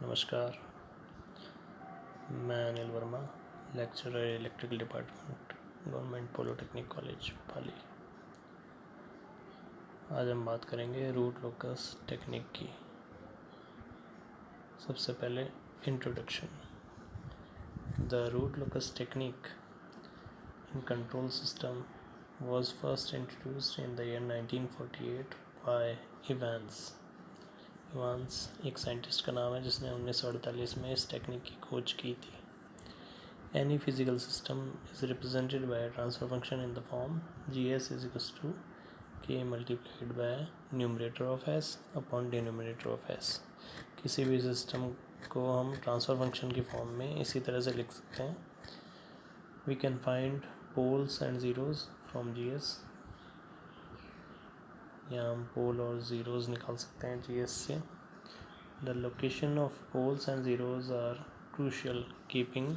नमस्कार, मैं Anil Verma, lecturer electrical department, government polytechnic college Pali. आज हम बात करेंगे रूट लोकस टेक्निक की। सबसे पहले introduction. The root locus technique in control system was first introduced in the year 1948 by Evans। Evans एक साइंटिस्ट का नाम है जिसने 1948 में इस टेक्निक की खोज की थी। Any physical system is represented by a transfer function in the form Gs is equals to K multiplied by numerator of S upon denominator of S। किसी भी सिस्टम को हम ट्रांसफ़र फंक्शन की फॉर्म में इसी तरह से लिख सकते हैं। We can find poles and zeros from Gs। यहाँ हम पोल और ज़ीरोज़ निकाल सकते हैं Gs से। The location of poles and zeros are crucial keeping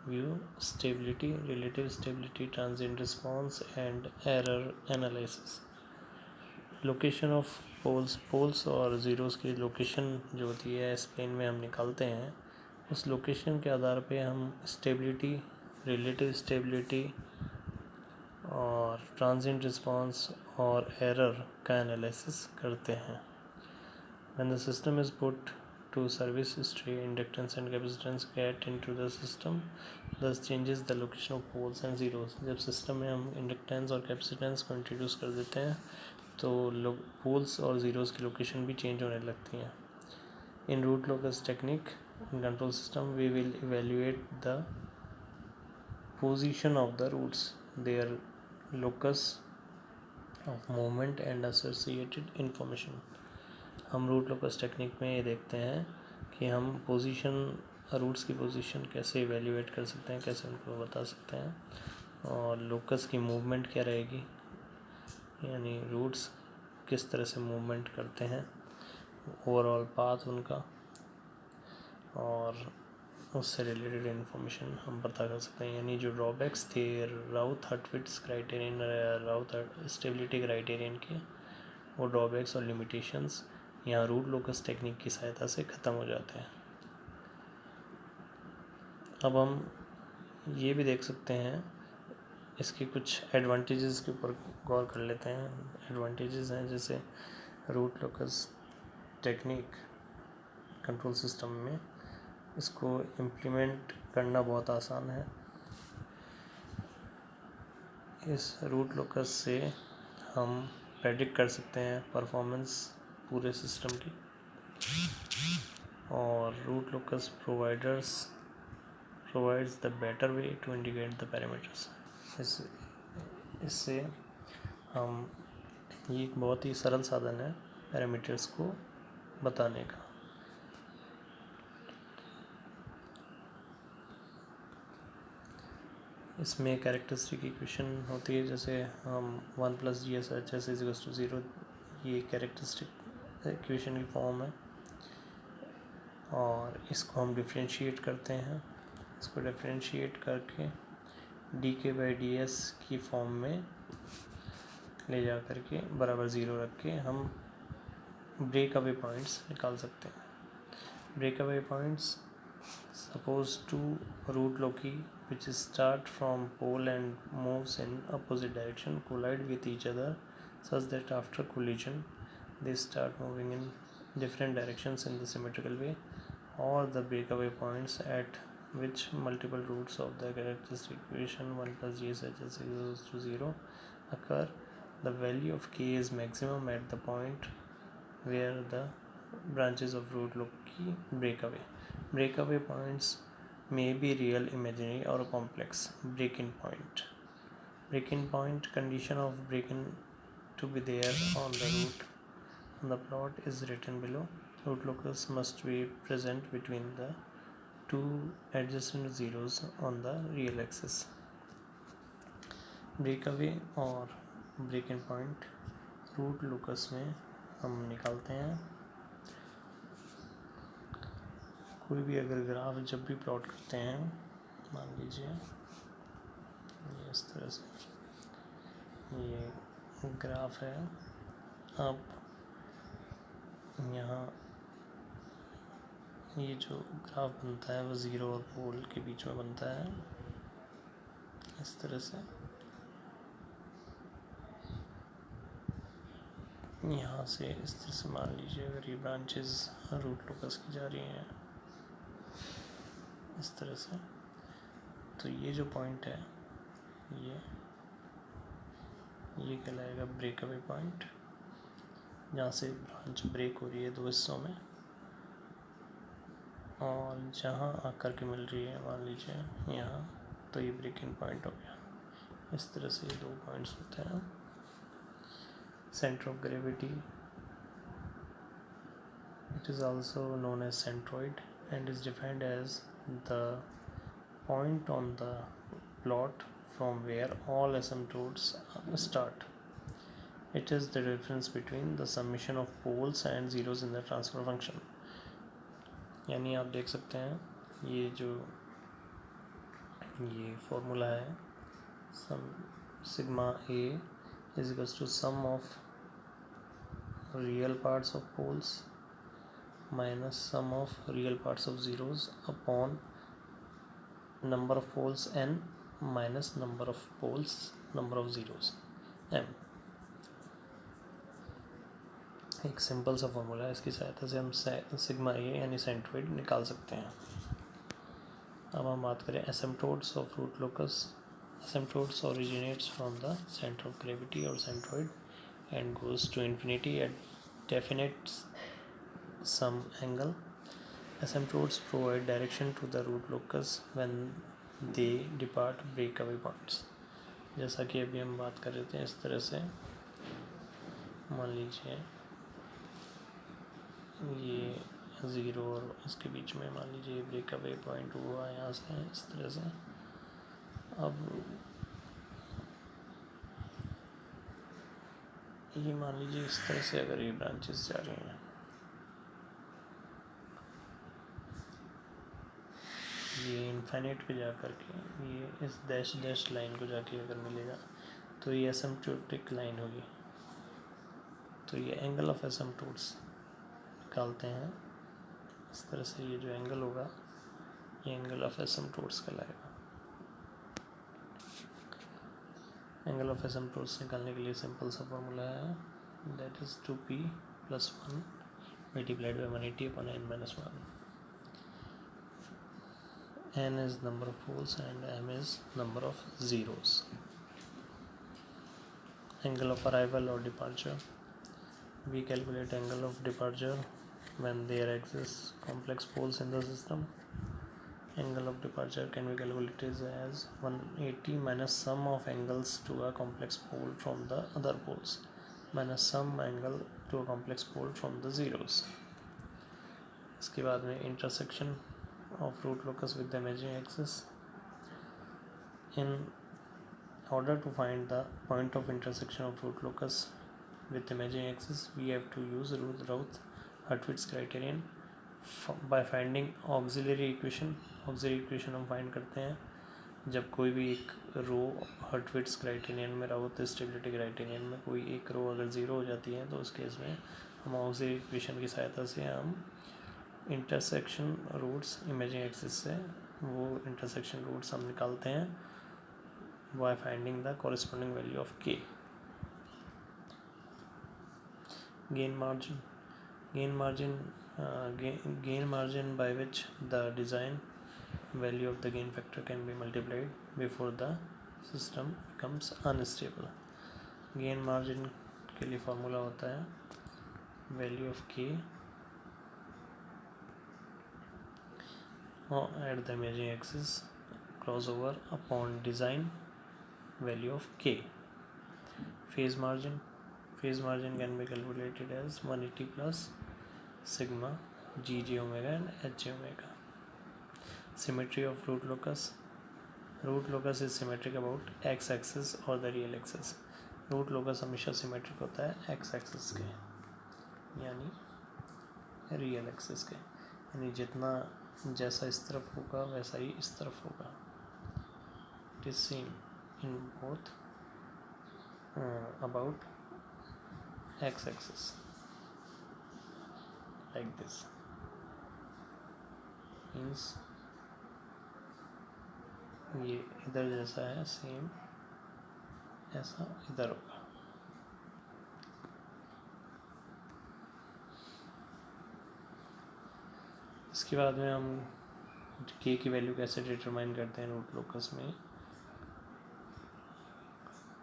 view stability, relative stability, transient response and error analysis। Location of poles और zeros की location जो होती है इस प्लेन में हम निकालते हैं। उस लोकेशन के आधार पे हम स्टेबिलिटी, रिलेटिव स्टेबिलिटी और ट्रांजिएंट रिस्पांस और एरर का एनालिसिस करते हैं। When the system is put to service history, inductance and capacitance get into the system, thus changes the location of poles and zeros। जब system में हम inductance और capacitance को इंट्रोड्यूस कर देते हैं तो पोल्स और ज़ीरोज़ की लोकेशन भी चेंज होने लगती हैं। In root locus technique in control system we will evaluate the position of the roots, their locus of movement and associated information. हम रूट लोकस टेक्निक में ये देखते हैं कि हम रूट्स की पोजीशन कैसे इवेल्युएट कर सकते हैं, कैसे उनको बता सकते हैं और लोकस की मूवमेंट क्या रहेगी, यानी रूट्स किस तरह से मूवमेंट करते हैं, ओवरऑल पाथ उनका और उससे रिलेटेड इन्फॉर्मेशन हम पता कर सकते हैं। यानी जो ड्रॉबैक्स थे राउथ-हर्टविट्ज़ क्राइटेरियन, राउथ स्टेबिलिटी क्राइटेरियन के, वो ड्रॉबैक्स और लिमिटेशंस यहाँ रूट लोकस टेक्निक की सहायता से ख़त्म हो जाते हैं। अब हम ये भी देख सकते हैं, इसके कुछ एडवांटेजेस के ऊपर गौर कर लेते हैं। एडवांटेजेस हैं जैसे root locus technique control system में इसको इम्प्लीमेंट करना बहुत आसान है। इस रूट लोकस से हम प्रेडिक्ट कर सकते हैं परफॉर्मेंस पूरे सिस्टम की, और root locus provides the better way to indicate the parameters। इससे हम ये एक बहुत ही सरल साधन है पैरामीटर्स को बताने का। इसमें कैरेक्टरिस्टिक इक्वेशन होती है, जैसे हम 1 + GSHS = 0, ये कैरेक्टरिस्टिक इक्वेशन की फॉर्म है और इसको हम डिफरेंशिएट करते हैं। इसको डिफरेंशिएट करके dk/ds की फॉर्म में ले जा कर के बराबर 0 रख के हम ब्रेक अवे पॉइंट्स निकाल सकते हैं। Break away points suppose two root loci which start from pole and moves in opposite direction collide with each other such that after collision they start moving in different directions in the symmetrical way, or the breakaway points at which multiple roots of the characteristic equation 1 + GSHS = 0 occur. The value of k is maximum at the point where the branches of root loci break away. Breakaway points may be real, imaginary or complex. Break-in point. Break-in point condition of break-in to be there on the root on the plot is written below. Root locus must be present between the two adjacent zeros on the real axis. Breakaway और break-in point root locus में हम निकालते हैं। कोई भी अगर graph जब भी प्लॉट करते हैं, मान लीजिए ये इस तरह से ये ग्राफ है, आप यहाँ ये जो ग्राफ बनता है वो ज़ीरो और पोल के बीच में बनता है इस तरह से। यहाँ से इस तरह से मान लीजिए अगर ये ब्रांचेस रूट लोकस की जा रही हैं इस तरह से, तो ये जो पॉइंट है ये कहलाएगा ब्रेक अवे पॉइंट, जहाँ से ब्रांच ब्रेक हो रही है दो हिस्सों में और जहाँ आकर के मिल रही है मान लीजिए यहाँ, तो ये ब्रेकिंग पॉइंट हो गया। इस तरह से ये दो पॉइंट्स होते हैं। Centre of gravity, it is also known as centroid and is defined as the point on the plot from where all asymptotes start. It is the difference between the summation of poles and zeros in the transfer function. यानी आप देख सकते हैं ये जो ये formula है sigma A is equals to sum of real parts of poles minus sum of real parts of zeros upon number of poles n minus number of poles number of zeros m। एक simple सा formula है, इसकी सहायता से हम sigma ए यानी centroid निकाल सकते हैं। अब हम बात करें asymptotes of root locus. Asymptotes originates from the centre of gravity और centroid and goes to infinity at definite some angle. Asymptotes provide direction to the root locus when they depart breakaway points. जैसा कि अभी हम बात कर रहे थे इस तरह से मान लीजिए ये ज़ीरो और इसके बीच में मान लीजिए ब्रेकअवे पॉइंट हुआ यहाँ से इस तरह से। अब ये मान लीजिए इस तरह से अगर ये ब्रांचेस जा रही हैं, ये इनफाइनाइट पे जा कर के ये इस डैश लाइन को जाके अगर मिलेगा तो ये एसिम्प्टोटिक लाइन होगी। तो ये एंगल ऑफ एसिम्प्टोट्स निकालते हैं इस तरह से। ये जो एंगल होगा ये एंगल ऑफ एसिम्प्टोट्स कहलाएगा। एंगल ऑफ एसिम्प्टोट्स निकालने के लिए सिंपल सा फॉर्मूला है, that is 2p + 1 multiplied by 180/n-1। n is number of poles and m is number of zeros. Angle of arrival or departure, we calculate angle of departure when there exist complex poles in the system. Angle of departure can be calculated as 180 minus sum of angles to a complex pole from the other poles minus some angle to a complex pole from the zeros. इसके बाद में intersection of root locus with the imaginary axis. In order to find the point of intersection of root locus with the imaginary axis, we have to use Routh-Hurwitz criterion by finding auxiliary equation. Auxiliary equation हम find करते हैं जब कोई भी एक रो हर्टविट्स criterion में, राउथ stability criterion में कोई एक रो अगर ज़ीरो हो जाती है तो उस केस में हम ऑक्सिलरी इक्वेशन की सहायता से हम इंटरसेक्शन रूट्स इमेजिंग एक्सिस से वो इंटरसेक्शन रूट्स हम निकालते हैं by finding the corresponding value of के। gain margin by which the design value of the gain factor can be multiplied before the system becomes unstable. gain margin के लिए formula होता है वैल्यू ऑफ के at the imaging axis crossover upon design value of k. phase margin can be calculated as 180 plus sigma gj omega and h omega. Symmetry of root locus is symmetric about x axis or the real axis. root locus हमेशा symmetric होता है x axis के यानी real axis के, यानी जितना जैसा इस तरफ होगा वैसा ही इस तरफ होगा. It is seen in both about x axis like this. Means ये इधर जैसा है सेम ऐसा इधर होगा। इसके बाद में हम k की वैल्यू कैसे डिटरमाइन करते हैं रूट लोकस में,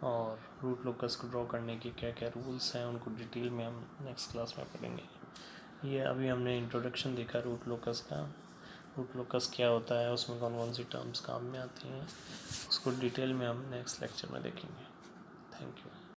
और रूट लोकस को ड्रॉ करने के क्या क्या रूल्स हैं उनको डिटेल में हम नेक्स्ट क्लास में पढ़ेंगे। ये अभी हमने इंट्रोडक्शन देखा रूट लोकस का, रूट लोकस क्या होता है, उसमें कौन कौन सी टर्म्स काम में आती हैं, उसको डिटेल में हम नेक्स्ट लेक्चर में देखेंगे। Thank you.